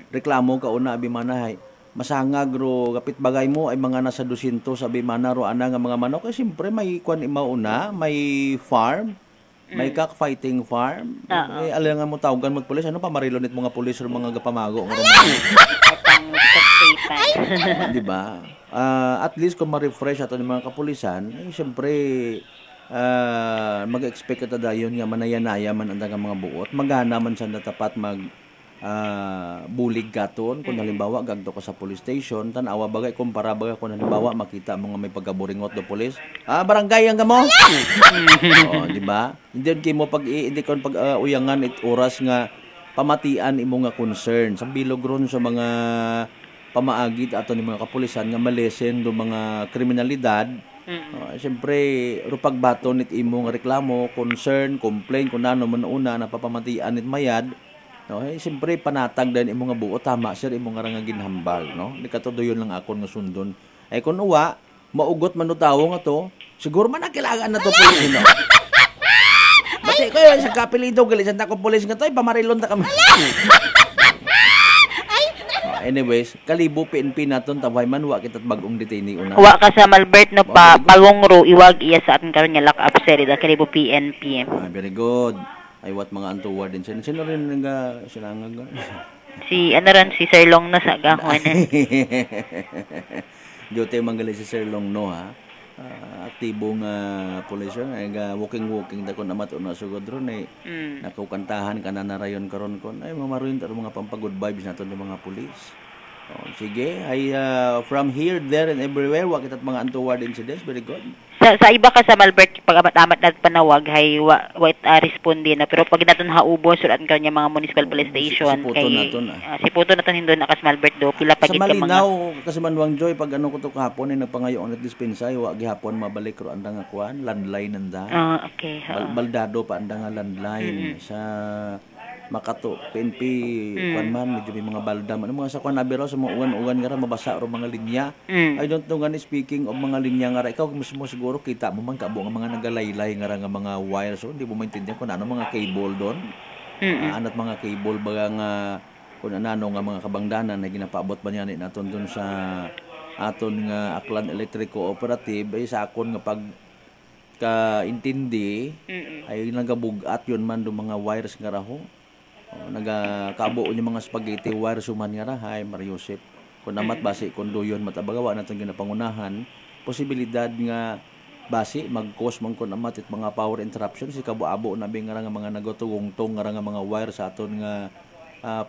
reklamo kauna abi manahay masangag ro kapit bagay mo ay mga nasa 200 sabi mana ro ana nga mga manok kay siyempre may kwan imauna may farm may cockfighting farm ay alam nga mo tawagan mo pulis ano pa marilonit mga pulis ro mga gapamago nga di ba at least kung ma-refresh ato ng mga kapulisan ay siyempre mag-expect ka dayon nga manayanaya man ang mga buot magana man sa natapat bulig gaton kung halimbawa gagto ka sa police station tanawa bagay kumpara bagay kung halimbawa makita mo nga may pagkaburingot do police barangay ang gamo di ba hindi mo hindi kon uyangan it oras nga pamatian imo nga concern sa bilog ron sa mga pamaagid ato ni mga kapulisan nga malesen do mga kriminalidad Siyempre, rupag baton it imong reklamo, concern, complain, kung ano man una, napapamatian it mayad, no? Siyempre, panatag din imong nga buo, tama, sir, imong nga nga ginhambal, no? Di katudoyon lang akon nga sundon. Kung uwa, maugot man no tawo nga to, siguro man nakilagan na to po yun, no? Bati ko yun, sa kapilito, galisan na ko polis nga to, pamarilon na kami. Anyways, kalibo PNP naton taway man wa kita bagong detainee una. Wa ka sa Malbert no pa pagongro iwag iya sa atin karon nga lock up sir da kalibo PNP. Very good. Ay what mga antuwa din sila. Sino rin nga sinangag. Si ano ran si Sir Long na sa gahon. Jote manggali si Sir Long no ha. Aktibong pulisyon ay walking dakon amat una sugod ron ay nakukantahan kana na rayon karon kon ay mamaruyon ta mga pampagod vibes naton ng mga pulis. Sige ay from here there and everywhere wa kita mga untoward incidents. Very good. Sa iba ka sa Malbert pag amat nat panawag hay wa responde na pero pag naton haubos sulat kanya mga municipal police station si puto naton hindon akas Malbert do pila pagid ka mga Malinaw kasi Manwang Joy pag ano ko to kahapon ay nagpangayo ang dispensa wa gihapon mabalik ro anda nga kuan landline nanda. Okay. Baldado pa anda nga landline sa Makato, PNP, kuan man, medyo may mga baldam. Ano mga sa kuan nabiro sa mga uwan-uwan nga ra mabasa ro mga linya. I don't know nga speaking of mga linya nga ra ikaw mismo siguro kita mo man kabo nga mga nagalaylay nga ra nga mga wires. So, hindi mo maintindihan kung ano mga cable doon. Anat mga cable baga nga kung ano nga mga kabangdanan na ginapaabot ba niya naton doon sa aton nga Aklan Electric Cooperative ay sa akon nga pag kaintindi ay nagabugat yun man do mga wires nga raho. Nagakabuo niya mga spaghetti wires human nga rahay Mariusip kung namat basi kung doyon matabagawa natin ginapangunahan posibilidad nga basi mag-cause man kung namat it mga power interruption si kabuabo na nga mga nagotugong-tong nga mga wires sa aton nga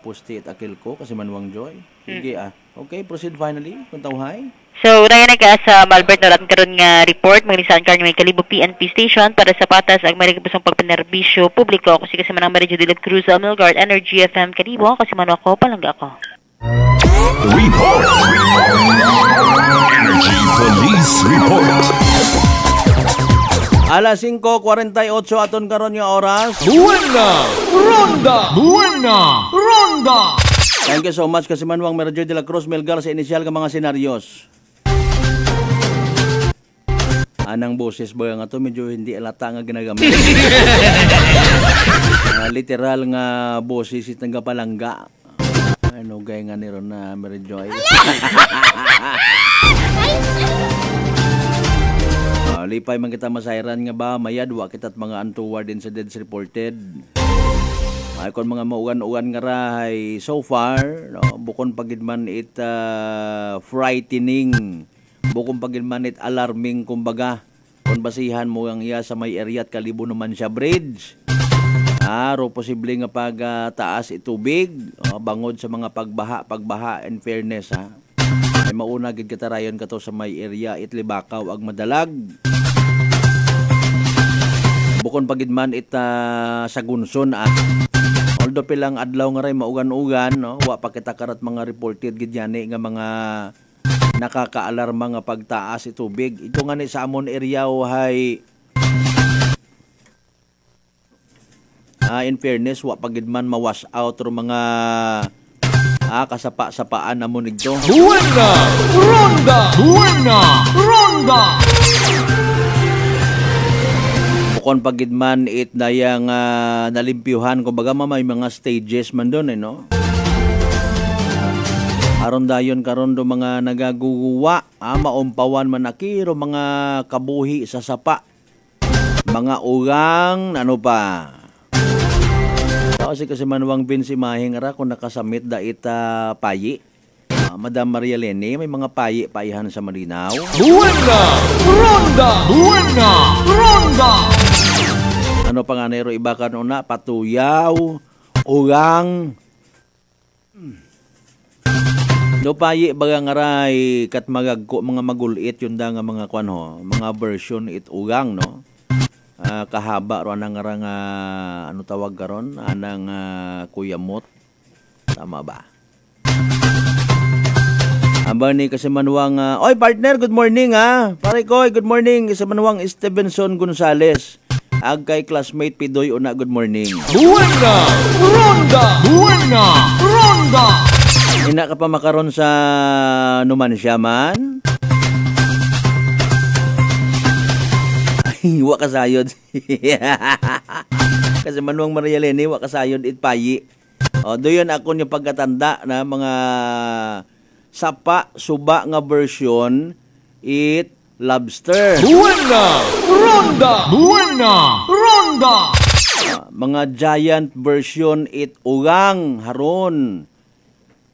poste at akilko kasi Manwang Joy. Sige okay, proceed finally kung tawhay. So, na ka sa Malbert na karon nga report maglisan karon may kalibo PNP station para sa patas ang marigibusong pagpanerbisyo publiko kasi man ang Maria de la Cruz Milgard Energy FM kalibo kasi man ako palangga ako. Report. Energy Police Report. Alas 5:48 aton karon nga oras. Buena Ronda. Thank you so much kasi Manwang Maria de la Cruz Milgar sa inisyal nga mga senaryos. Anang boses ba nga to medyo hindi alata nga ginagamit. Literal nga boses itang palangga. Ano gay nga ni ron na Mary Joy. Lipay man kita masayran nga ba mayad wa kita't mga untoward incidents reported. Ay kon mga maugan-ugan nga rahay so far no, bukon pagid man it frightening. Bukong pagilman it alarming kumbaga kung basihan mo ang iya sa may area at kalibo naman siya bridge. Ro posible nga pag taas itubig bangod sa mga pagbaha in fairness ha. Ay mauna gid katarayon kato sa may area itlibakaw ag madalag. Bukon pagidman it sa Gunson although pilang adlaw nga ray maugan-ugan no, wa pa kita karat mga reported gid yani nga mga nakakaalarma nga pagtaas itubig. Ito nga ni sa amon area hay in fairness wa pagid man mawash out ro mga kasapa-sapaan namon nigdo. Buena Ronda. Bukon pagid man it dayang nalimpyuhan kumbaga may mga stages man doon no. Aron dayon karon do mga nagaguwa, maumpawan man akiro mga kabuhi sa sapa. Mga ugang ano pa. Kasi Manwang Vinci Mahing ra kung nakasamit da ita payi. Madam Maria Lene may mga payihan sa Malinaw. Buena Ronda. Ano pa nga nero iba kan una patuyaw, ugang. Do payi baga ngaray kat magagko mga magulit yun da nga mga kwan ho, mga version it ugang no. Kahaba ro anang nga ano tawag karon anang kuyamot. Tama ba? Aba ni Kasimanwang, oy partner, good morning ha. Pare ko, good morning. Kasimanwang Stevenson Gonzales. Ag kay classmate Pidoy una, good morning. Buena! Ronda! Buena! Ronda! Ina ka pa makaron sa Numancia man? Ay, wa kasayod. Kasimanwang Maria Leni, wa kasayod itpayi. O, doon ako yung pagkatanda na mga sapa, suba nga version, it lobster. Buena! Ronda! Buena! Ronda! Mga giant version, it ugang, haron.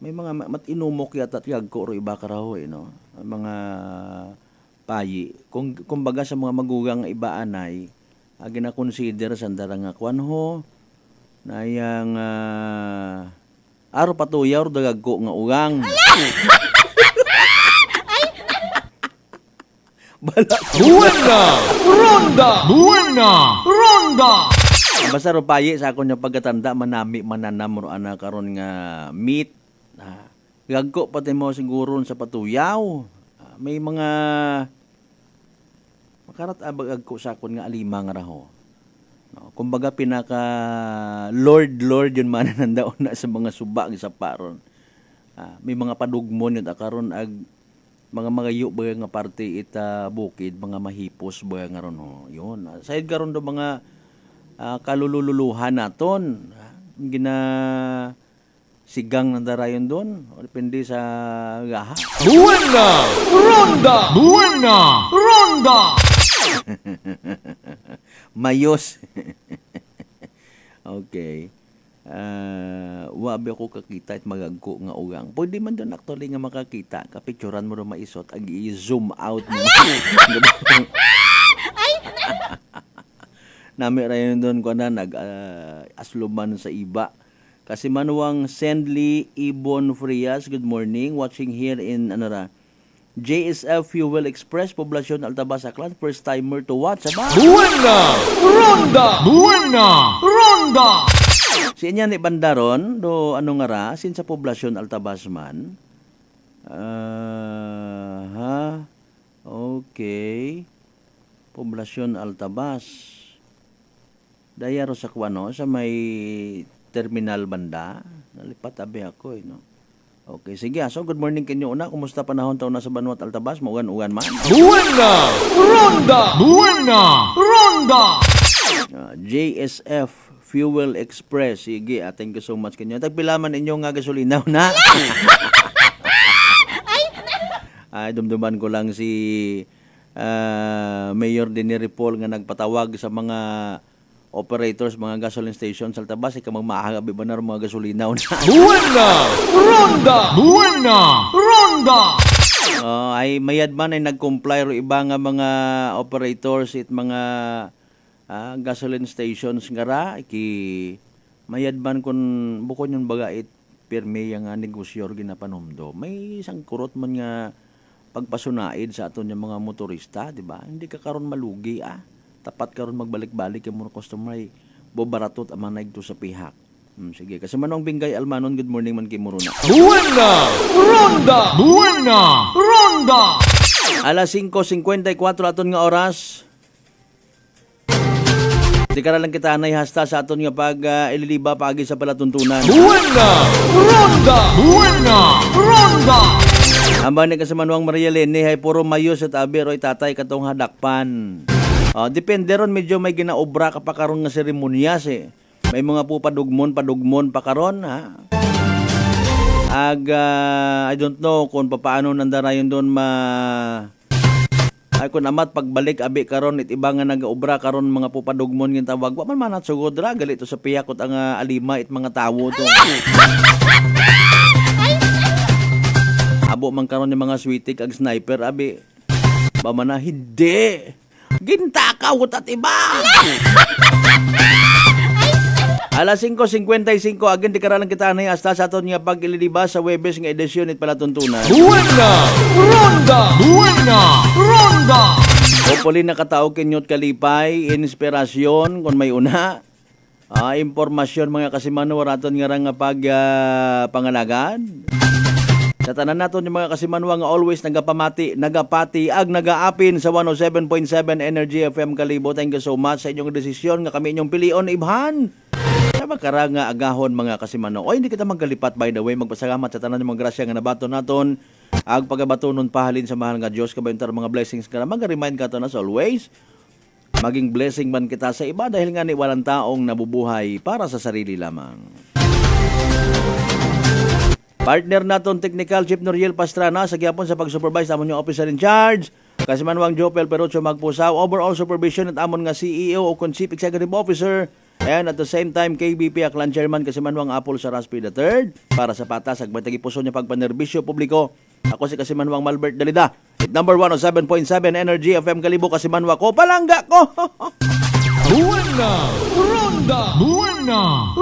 May mga matinumok yata tiyag ko, iba karaho, no? Mga payi. Kung baga sa mga magugang ibaanay, gina-consider sa darang kwan ho, na yang aro patuyaw dagag ko nga ugang. Buena! Ronda! Buena! Ronda! Basta rupayi sa akon yung pagkatanda, manami mananam ro ana karon nga meat. Gagko pati mo siguro sa patuyaw. May mga makarat abag ko sa akon nga alima nga raho. No, kumbaga pinaka Lord yun man nandaon na sa mga suba sa paron. May mga padugmon yun karon ag mga yu ba nga parte ita bukid, mga mahipos ba nga ron ho. Yun. Sayad karon do mga kalululuhan naton. Gina sigang ng darayon doon. Depende sa gaha. Buena! Ronda! Buena! Ronda! Mayos. Okay. Wabi ako kakita at magagko nga ugang. Pwede man doon actually nga makakita. Kapicturan mo rin maisot. Ag i-zoom out mo. Nami rin doon ko na nag-asluman sa iba. Kasi manuwang Sendly Ibon Frias, good morning. Watching here in JSF Fuel Express, Poblacion Altabas, Aklan. First timer to watch. Buena! Ronda! Buena! Ronda! Si inya ni Bandaron, do ano nga ra, sin sa Poblacion Altabas man. Okay. Poblacion Altabas. Dayaro sa kwano, sa may terminal banda. Nalipat abi ako no. Okay, sige. So, good morning kanyo una. Kumusta panahon taon na sa Banwat Altabas? Maugan-ugan man. Buena! Ronda! Buena! Ronda! JSF Fuel Express. Sige, thank you so much kanyo. Tagpilaman inyo nga gasolina na. Ay, dumduman ko lang si Mayor Denny Paul nga nagpatawag sa mga operators, mga gasoline stations sa Altabas, magmahagabi ba na mga gasolina na? Buena! Ronda! Buena! Ronda! Ay mayad man ay nag-comply ro iba nga mga operators at mga gasoline stations nga ra, mayad man kun bukod yung baga it pirmi yung negosyor ginapanumdo. May isang kurot man nga pagpasunaid sa aton yung mga motorista, di ba? Hindi ka karon malugi tapat karon magbalik-balik yung mga customer ay bobaratot ang mga naigto sa pihak. Sige, kasi manong Bingay Almanon, good morning man kay Muruna. Buena! Ronda! Buena! Ronda! Alas 5:54 aton nga oras. Di ka lang kita anay hasta sa aton nga pag ililiba paagi sa palatuntunan. Buena! Ronda! Buena! Ronda! Amba ni kasamanuang Maria Leni hay puro mayos at aber oy tatay katong hadakpan. Depende ron medyo may ginaobra ka pa karon nga seremonyas eh. May mga po padugmon pa karon ha. I don't know kung paano nandarayon doon ay kun amat pagbalik abi karon it iba nga nagaobra karon mga po padugmon nga tawag. Wa man manat sugod ra gali to sa piyakot ang alima it mga tawo to. Abo man karon ni mga sweetik ag sniper abi. Ba man na hindi. Gintakaw at iba. Alas 5:55 agin di karalang kita anay hasta sa aton nga pag-ililiba sa Webes nga edisyon it palatuntunan. Buena! Ronda! Buena! Ronda! Hopefully nakataog kinyot kalipay, inspirasyon kung may una. Impormasyon mga kasimano waraton nga pag pangalagad. Sa tanan naton yung mga kasimanwa nga always nagapati ag nagaapin sa 107.7 Energy FM Kalibo. Thank you so much sa inyong desisyon nga kami inyong pilion, Ibhan. Sa makara nga agahon mga kasimano. O hindi kita magkalipat, by the way, magpasalamat sa tanan yung mga grasya nga nabaton naton. Ag pagabatonon pahalin sa mahal nga Diyos kabayuntar mga blessings ka na mag-remind ka to as always. Maging blessing man kita sa iba dahil nga ni walang taong nabubuhay para sa sarili lamang. Partner naton Technical Chief Noriel Pastrana sa gyapon sa pag-supervise amon yung officer in charge. Kasimanwang Jopel Perucho Magpusaw, overall supervision at amon nga CEO o Chief Executive Officer. And at the same time, KBP Aklan Chairman Kasimanwang Apple Saraspi III para sa patas ag batagi puso niya pagpanerbisyo publiko. Ako si Kasimanwang Malbert Dalida. At number 107.7 Energy FM Kalibo Kasimanwa ko palangga ko. Buena Ronda! Buena